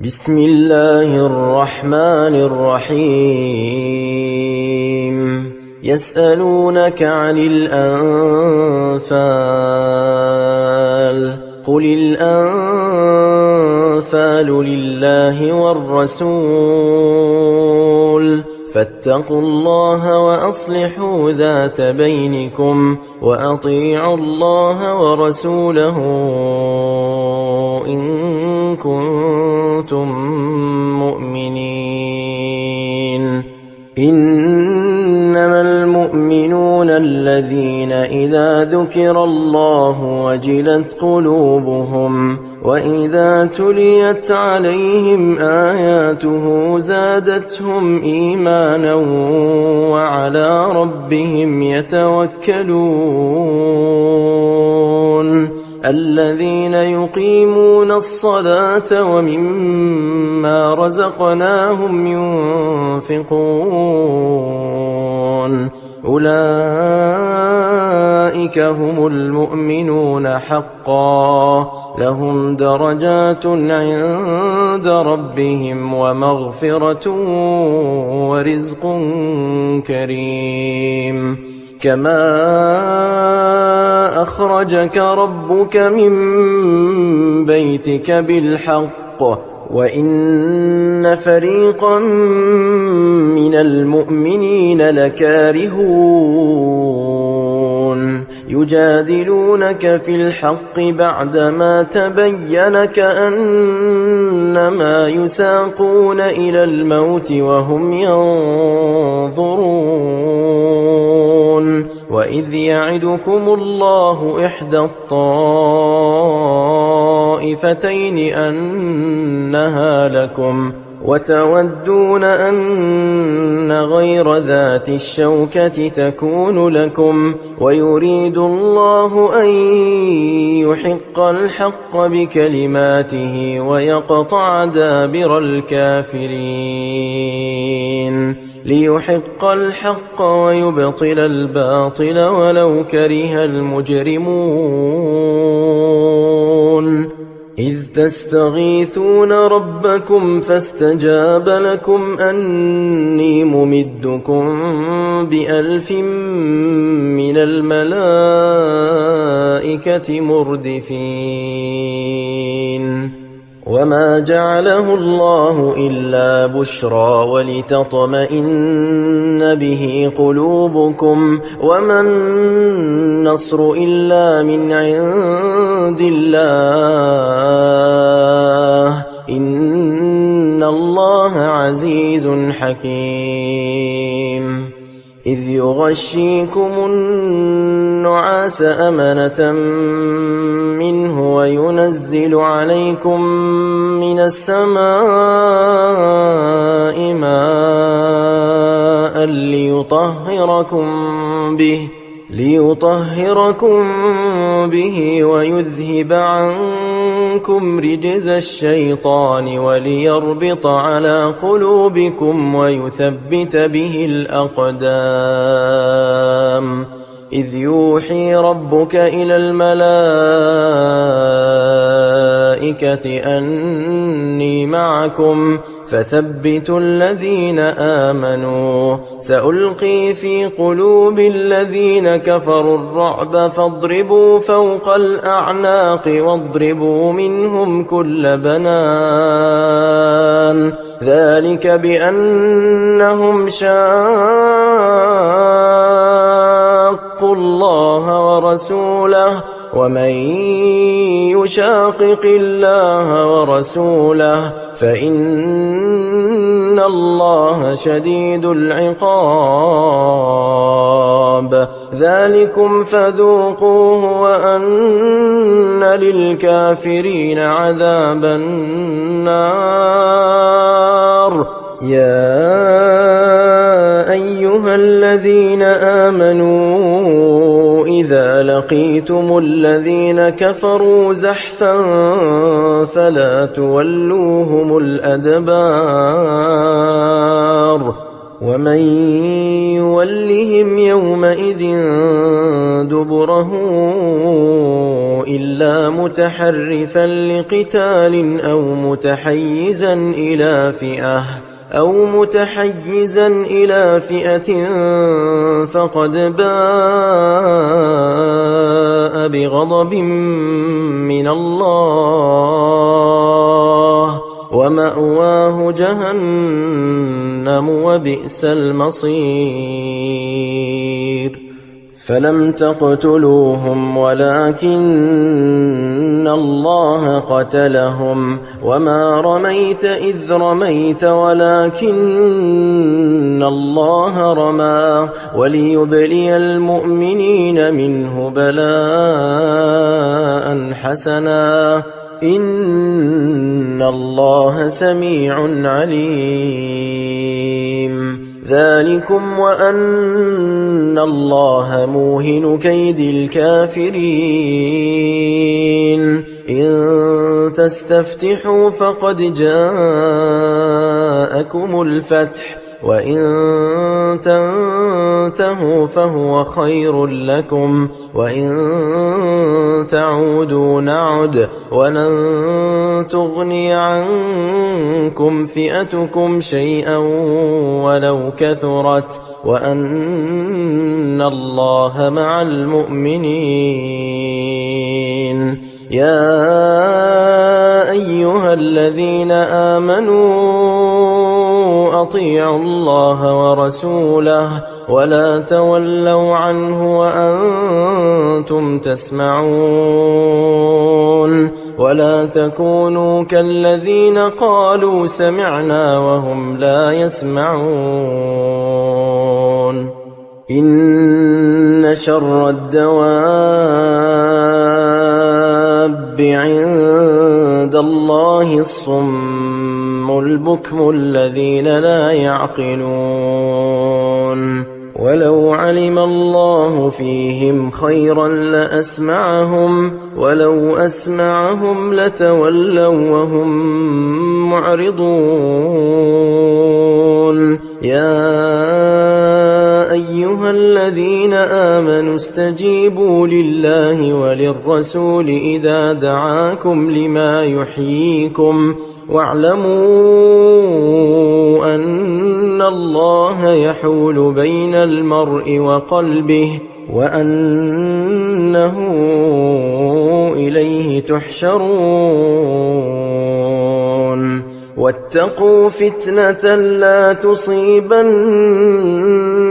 بسم الله الرحمن الرحيم يسألونك عن الأنفال قل الأنفال لله والرسول فاتقوا الله وأصلحوا ذات بينكم وأطيعوا الله ورسوله إن كنتم مؤمنين إنما المؤمنون الذين إذا ذكر الله وجلت قلوبهم وإذا تليت عليهم آياته زادتهم إيمانا وعلى ربهم يتوكلون الذين يقيمون الصلاة ومما رزقناهم ينفقون أولئك هم المؤمنون حقا لهم درجات عند ربهم ومغفرة ورزق كريم كما أخرجك ربك من بيتك بالحق وإن فريقا من المؤمنين لكارهون يجادلونك في الحق بعدما تبين كأنما يساقون إلى الموت وهم ينظرون وإذ يعدكم الله إحدى الطائفتين أنها لكم وتودون أن غير ذات الشوكة تكون لكم ويريد الله أن يحق الحق بكلماته ويقطع دابر الكافرين ليحق الحق ويبطل الباطل ولو كره المجرمون إذ تستغيثون ربكم فاستجاب لكم أني ممدكم ب1000 من الملائكة مردفين وما جعله الله إلا بشرى ولتطمئن به قلوبكم وما النصر إلا من عند الله إن الله عزيز حكيم إذ يغشيكم النعاس أمنة منه وينزل عليكم من السماء ماء ليطهركم به ويذهب عنكم رجز الشيطان وليربط على قلوبكم ويثبت به الأقدام إذ يوحي ربك إلى الملائكة أني معكم فثبتوا الذين آمنوا سألقي في قلوب الذين كفروا الرعب فاضربوا فوق الأعناق واضربوا منهم كل بنان ذلك بأنهم شاقوا الله ورسوله ومن يشاقق الله ورسوله فإن الله شديد العقاب ذلكم فذوقوه وأن للكافرين عذاب النار يا أيها الذين آمنوا إذا لقيتم الذين كفروا زحفا فلا تولوهم الأدبار ومن يولهم يومئذ دبره إلا متحرفا لقتال أو متحيزا إلى فئة فقد باء بغضب من الله ومأواه جهنم وبئس المصير فلم تقتلوهم ولكن الله قتلهم وما رميت إذ رميت ولكن الله رمى وليبلي المؤمنين منه بلاء حسنا إن الله سميع عليم ذلكم وأن الله موهن كيد الكافرين إن تستفتحوا فقد جاءكم الفتح وإن تنتهوا فهو خير لكم وإن تعودوا نعد ولن تغني عنكم فئتكم شيئا ولو كثرت وأن الله مع المؤمنين يا أيها الذين آمنوا أطيعوا الله ورسوله ولا تولوا عنه وأنتم تسمعون ولا تكونوا كالذين قالوا سمعنا وهم لا يسمعون إن شر الدواب عند الله الصم البكم الذين لا يعقلون ولو علم الله فيهم خيرا لأسمعهم ولو أسمعهم لتولوا وهم معرضون يا أيها الذين آمنوا استجيبوا لله وللرسول إذا دعاكم لما يحييكم واعلموا أن الله يحول بين المرء وقلبه وأنه إليه تحشرون واتقوا فتنة لا تصيبن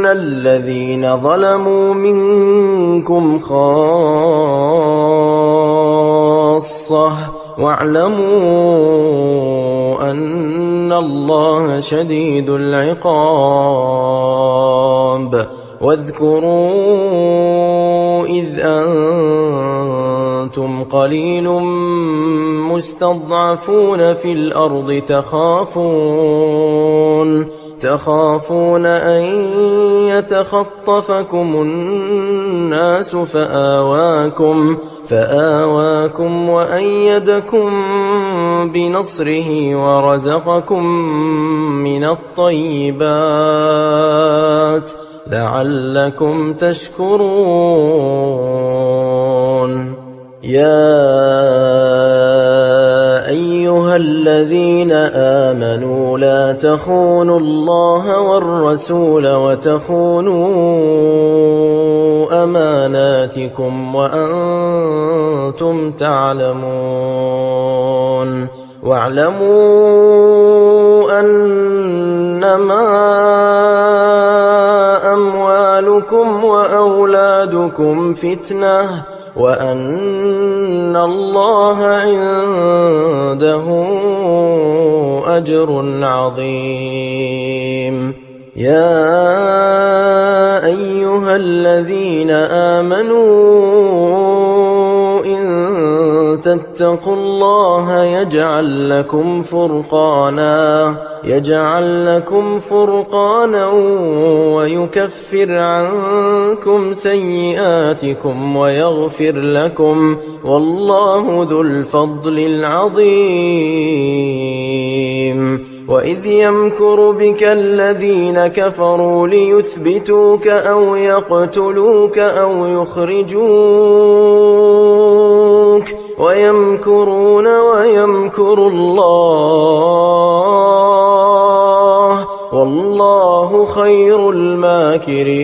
الذين ظلموا منكم خاصة واعلموا أن الله شديد العقاب واذكروا إذ أنتم قليل مستضعفون في الأرض تخافون أن يتخطفكم الناس فآواكم وأيدكم بنصره ورزقكم من الطيبات لعلكم تشكرون يا أيها الذين آمنوا لا تخونوا الله والرسول وتخونوا أماناتكم وأنتم تعلمون واعلموا أنما أموالكم وأولادكم فتنة وأن الله عنده أجر عظيم يا أيها الذين آمنوا إن تتقوا الله يجعل لكم فرقانا ويكفر عنكم سيئاتكم ويغفر لكم، والله ذو الفضل العظيم. وإذ يمكر بك الذين كفروا ليثبتوك أو يقتلوك أو يخرجوك ويمكرون ويمكر الله والله خير الماكرين.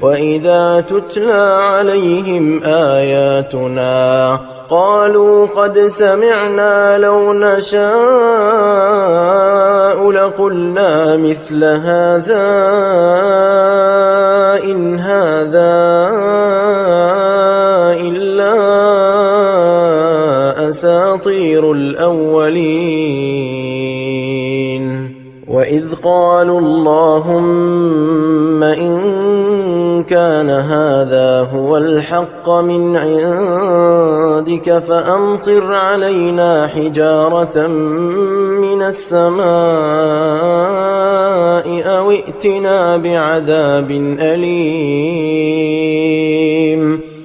وإذا تتلى عليهم آياتنا قالوا قد سمعنا لو نشاء لقلنا مثل هذا إن هذا إلا أساطير الأولين. وإذ قالوا اللهم إن كان هذا هو الحق من عندك فأمطر علينا حجارة من السماء أو ائتنا بعذاب أليم.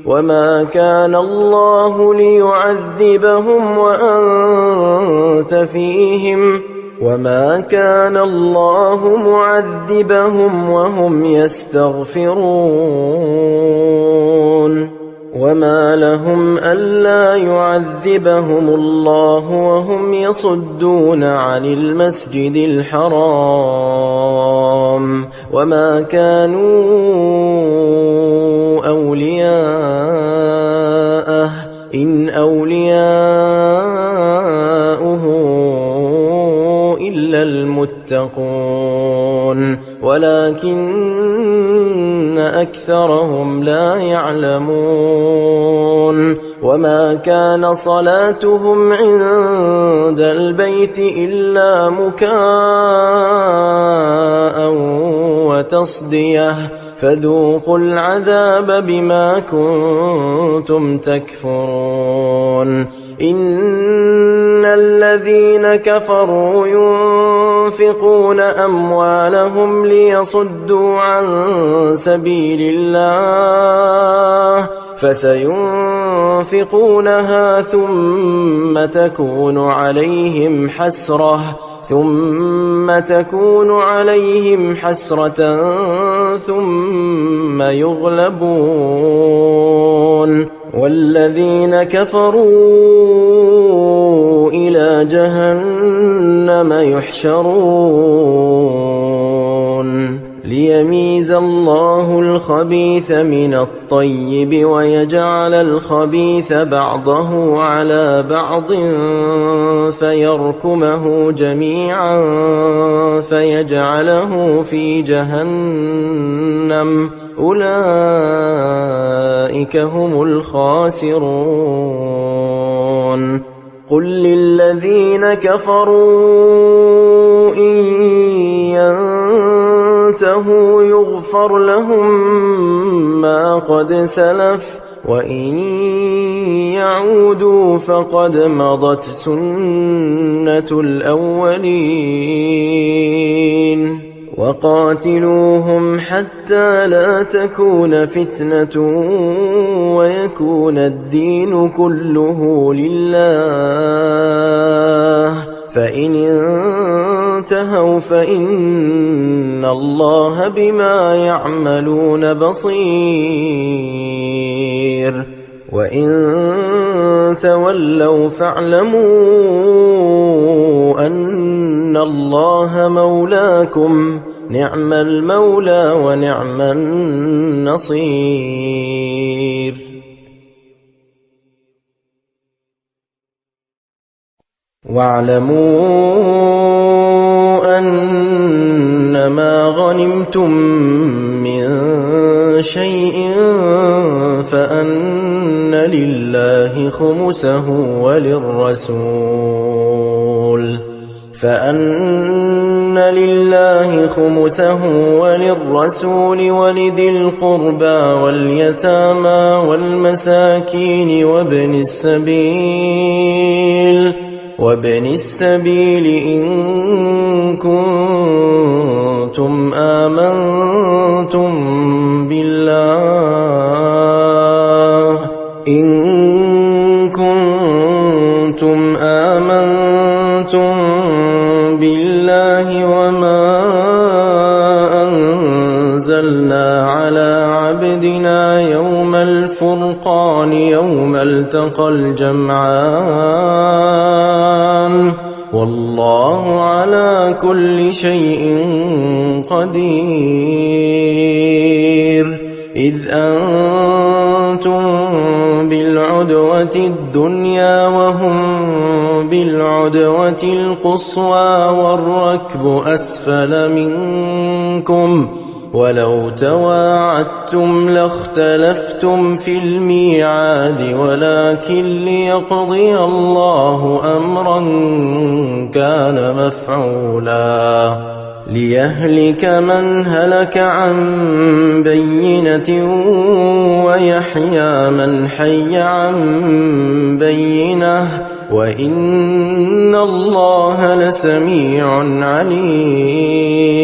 وما كان الله ليعذبهم وأنت فيهم وما كان الله معذبهم وهم يستغفرون. وما لهم ألا يعذبهم الله وهم يصدون عن المسجد الحرام وما كانوا أولياءه إن أولياؤه إلا المتقون ولكن أكثرهم لا يعلمون. وما كان صلاتهم عند البيت إلا مكاء وتصدية فذوقوا العذاب بما كنتم تكفرون. إن الذين كفروا ينفقون أموالهم ليصدوا عن سبيل الله فسينفقونها ثم تكون عليهم حسرة ثم يغلبون والذين كفروا إلى جهنم يحشرون ليميز الله الخبيث من الطيب ويجعل الخبيث بعضه على بعض فيركمه جميعا فيجعله في جهنم أولئك هم الخاسرون. قل للذين كفروا إن ينتهوا يغفر لهم ما قد سلف وإن يعودوا فقد مضت سنة الأولين. وقاتلوهم حتى لا تكون فتنة ويكون الدين كله لله فإن انتهوا فإن الله بما يعملون بصير. وإن تولوا فاعلموا أن الله مولاكم نعم المولى ونعم النصير. واعلموا أنما غنمتم من شيء فأن لله خمسه وللرسول فأن لله خمسه وللرسول ولذي القربى واليتامى والمساكين وابن السبيل إن كنتم آمنتم بالله وما أنزلنا على عبدنا يوم الفرقان يوم التقى الجمعان والله على كل شيء قدير إذ أنتم بالعدوة الدنيا وهم بالعدوة القصوى والركب أسفل منكم ولو تواعدتم لاختلفتم في الميعاد ولكن ليقضي الله أمرا كان مفعولا ليهلك من هلك عن بينة ويحيى من حي عن بينة وإن الله لسميع عليم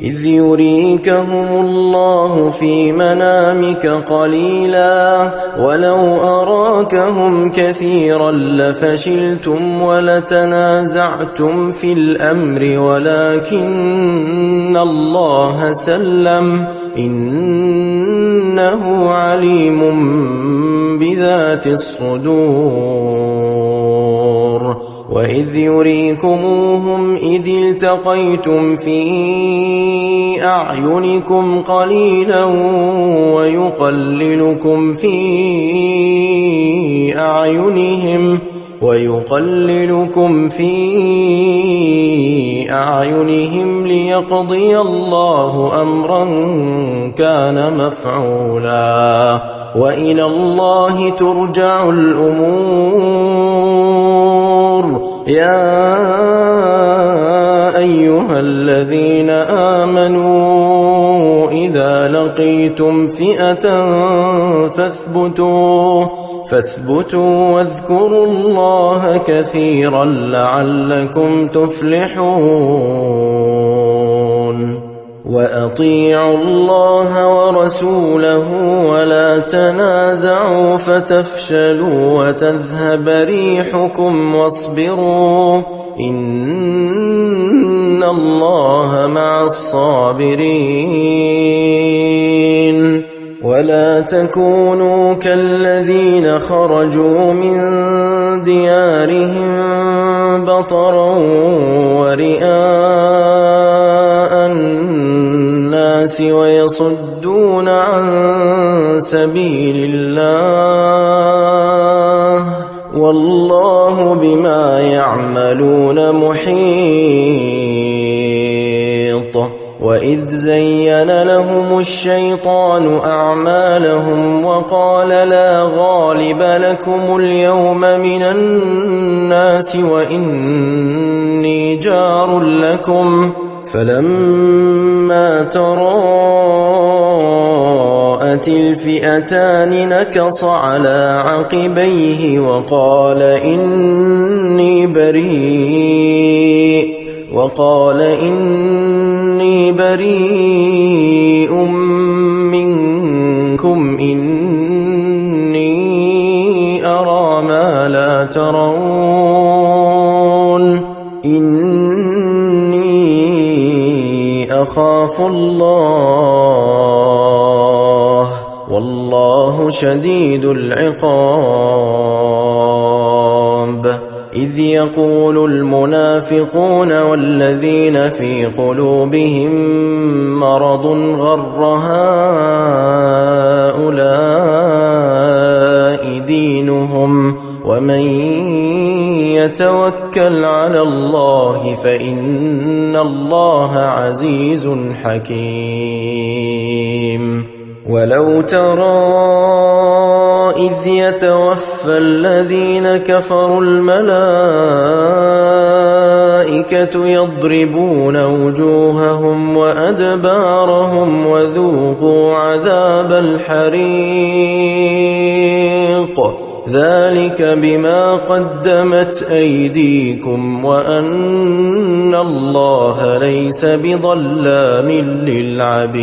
إذ يريكهم الله في منامك قليلا ولو أراكهم كثيرا لفشلتم ولتنازعتم في الأمر ولكن الله سلم إنه عليم بذات الصدور وإذ يريكموهم إذ التقيتم في أعينكم قليلا ويقللكم في أعينهم ليقضي الله أمرا كان مفعولا وإلى الله ترجع الأمور يا أيها الذين آمنوا إذا لقيتم فئة فاثبتوا واذكروا الله كثيرا لعلكم تفلحون وأطيعوا الله ورسوله ولا تنازعوا فتفشلوا وتذهب ريحكم واصبروا إن الله مع الصابرين ولا تكونوا كالذين خرجوا من ديارهم بطرا ورئاء الناس ويصدون عن سبيل الله والله بما يعملون محيط وإذ زين لهم الشيطان أعمالهم وقال لا غالب لكم اليوم من الناس وإني جار لكم فلما تراءت الفئتان نكص على عقبيه وقال إني بريء منكم إني أرى ما لا ترون إني أخاف الله والله شديد العقاب إذ يقول المنافقون والذين في قلوبهم مرض غر هؤلاء دينهم ومن يتوكل على الله فإن الله عزيز حكيم ولو ترى إذ يتوفى الذين كفروا الملائكة يضربون وجوههم وأدبارهم وذوقوا عذاب الحريق ذلك بما قدمت أيديكم وأن الله ليس بظلام للعبيد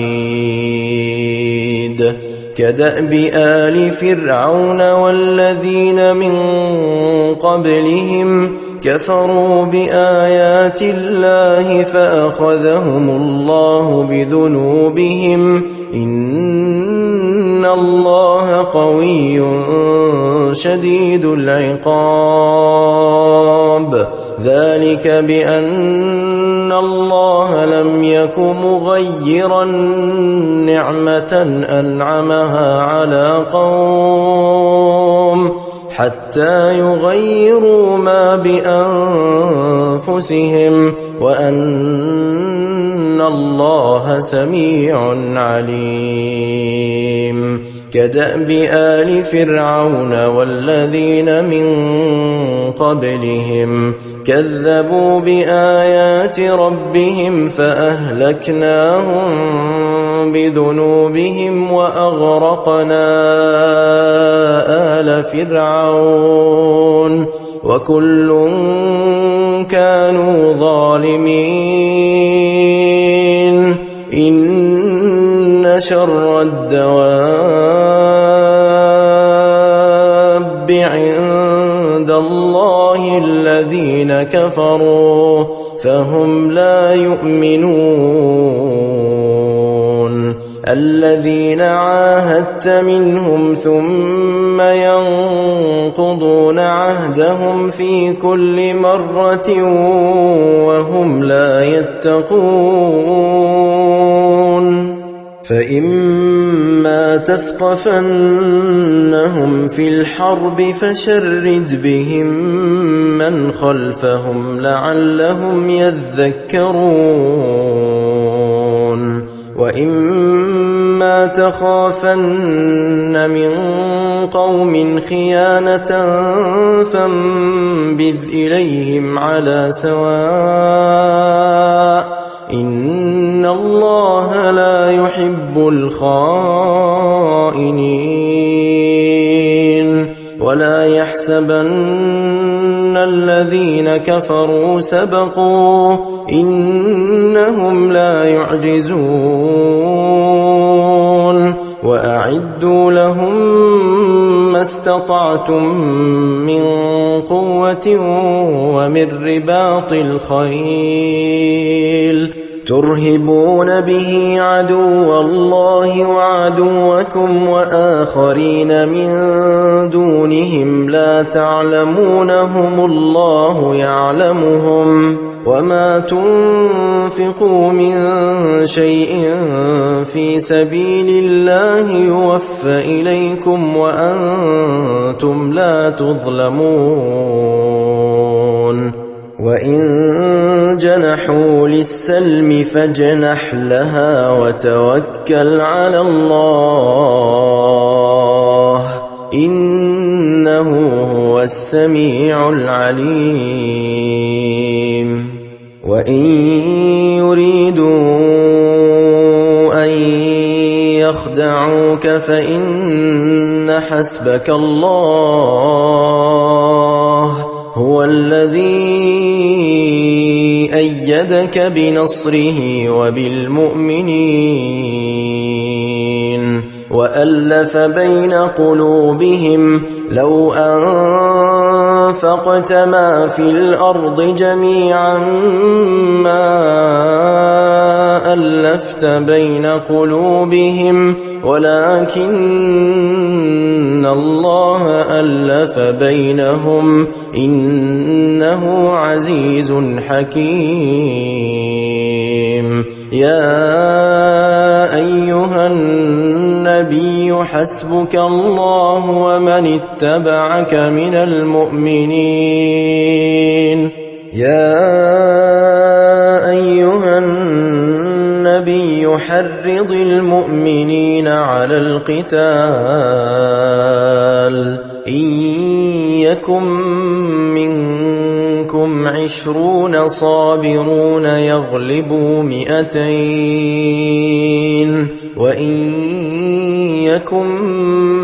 كدأب آل فرعون والذين من قبلهم كفروا بآيات الله فأخذهم الله بذنوبهم إن الله قوي شديد العقاب ذلك بأن الله لم يك مغيرا نعمة أنعمها على قوم حتى يغيروا ما بأنفسهم وأن الله سميع عليم كدأب آل فرعون والذين من قبلهم كذبوا بآيات ربهم فأهلكناهم بذنوبهم وأغرقنا آل فرعون وكل كانوا ظالمين إن شر الدواب عند الله الذين كفروا فهم لا يؤمنون الذين عاهدت منهم ثم ينقضون عهدهم في كل مرة وهم لا يتقون فإما تثقفنهم في الحرب فشرد بهم من خلفهم لعلهم يذكرون وإما تخافن من قوم خيانة فانبذ إليهم على سواء إن الله لا يحب الخائنين ولا يحسبن الذين كفروا سبقوا إنهم لا يعجزون وأعدوا لهم ما استطعتم من قوة ومن رباط الخيل ترهبون به عدو الله وعدوكم وآخرين من دونهم لا تعلمونهم الله يعلمهم وما تنفقوا من شيء في سبيل الله يوفى إليكم وأنتم لا تظلمون وإن جنحوا للسلم فاجنح لها وتوكل على الله إنه هو السميع العليم وإن يريدوا أن يخدعوك فإن حسبك الله هو الذي أيدك بنصره وبالمؤمنين وألف بين قلوبهم لو أنفقت ما في الأرض جميعا ما ألفت بين قلوبهم ولكن الله ألف بينهم إنه عزيز حكيم يا أيها النبي حسبك الله ومن اتبعك من المؤمنين يا أيها النبي حرض المؤمنين على القتال إن يكن منكم 20 صابرون يغلبوا 200 وإن يكن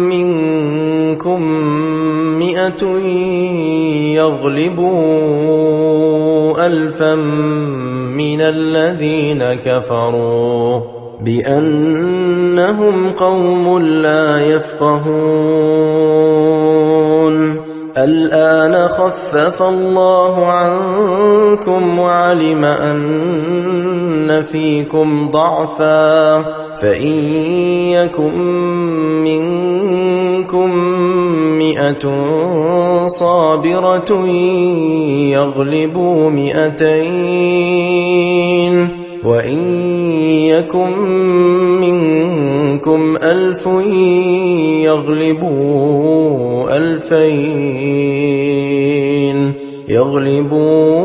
منكم 100 يغلبوا 1000 من الذين كفروا بأنهم قوم لا يفقهون الآن خفف الله عنكم وعلم أن فيكم ضعفا فإن يكن منكم 100 صابرة يغلبوا 200 وإن يكن منكم 1000 يغلبوا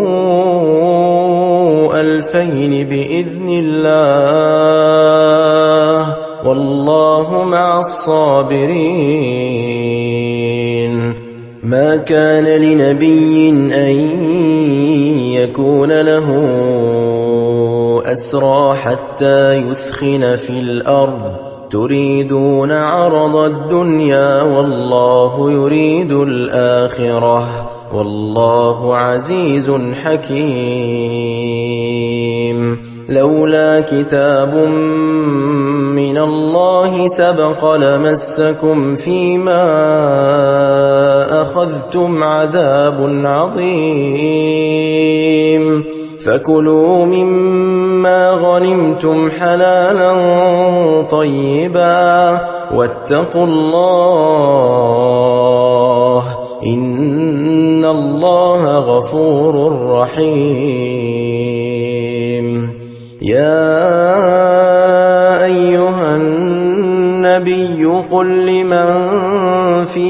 2000 بإذن الله والله مع الصابرين ما كان لنبي أن يكون له أسرى حتى يثخن في الأرض تريدون عرض الدنيا والله يريد الآخرة والله عزيز حكيم لولا كتاب من الله سبق لمسكم فيما أخذتم عذاب عظيم فكلوا مما غنمتم حلالا طيبا واتقوا الله إن الله غفور رحيم يا أيها النبي قل لمن في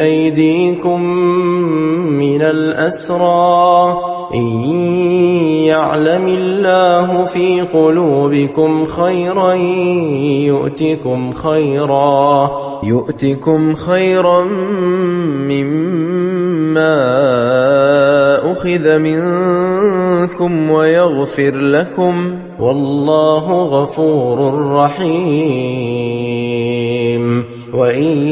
أيديكم من الأسرى إن يعلم الله في قلوبكم خيرا يؤتكم خيرا مما أخذ منكم ويغفر لكم والله غفور رحيم وإن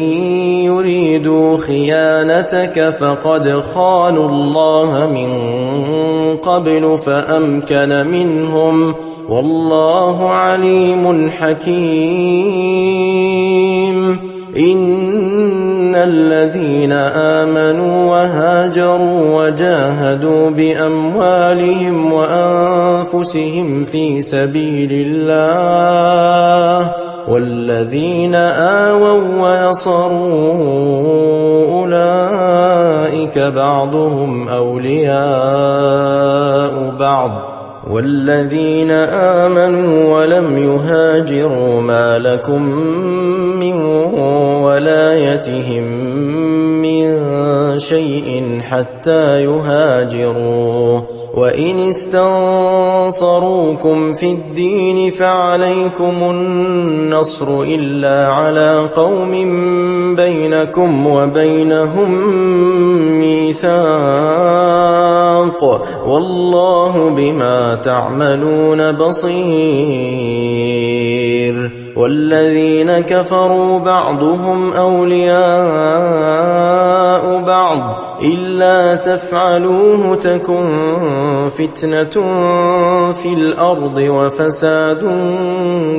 يريدوا خيانتك فقد خانوا الله من قبل فأمكن منهم والله عليم حكيم إن الذين آمنوا وهاجروا وجاهدوا بأموالهم وأنفسهم في سبيل الله والذين آووا ونصروا أولئك بعضهم أولياء بعض والذين آمنوا ولم يهاجروا ما لكم من ولايتهم من شيء حتى يهاجروا وإن استنصروكم في الدين فعليكم النصر إلا على قوم بينكم وبينهم ميثاق والله بما تعملون بصير والذين كفروا بعضهم أولياء بعض إلا تفعلوه تكن فتنة في الأرض وفساد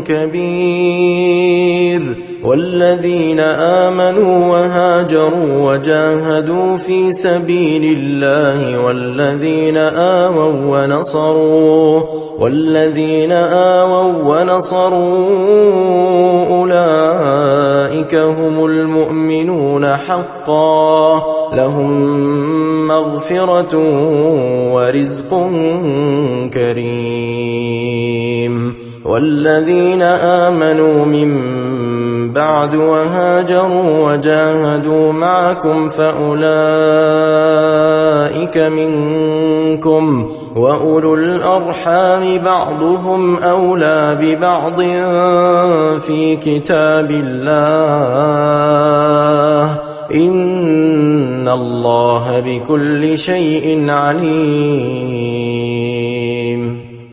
كبير والذين آمنوا وهاجروا وجاهدوا في سبيل الله والذين آووا ونصروا أولئك هم المؤمنون حقا لهم مغفرة ورزق كريم والذين آمنوا من بعد وهاجروا وجاهدوا معكم فأولئك منكم وأولو الأرحام بعضهم أولى ببعض في كتاب الله إن الله بكل شيء عليم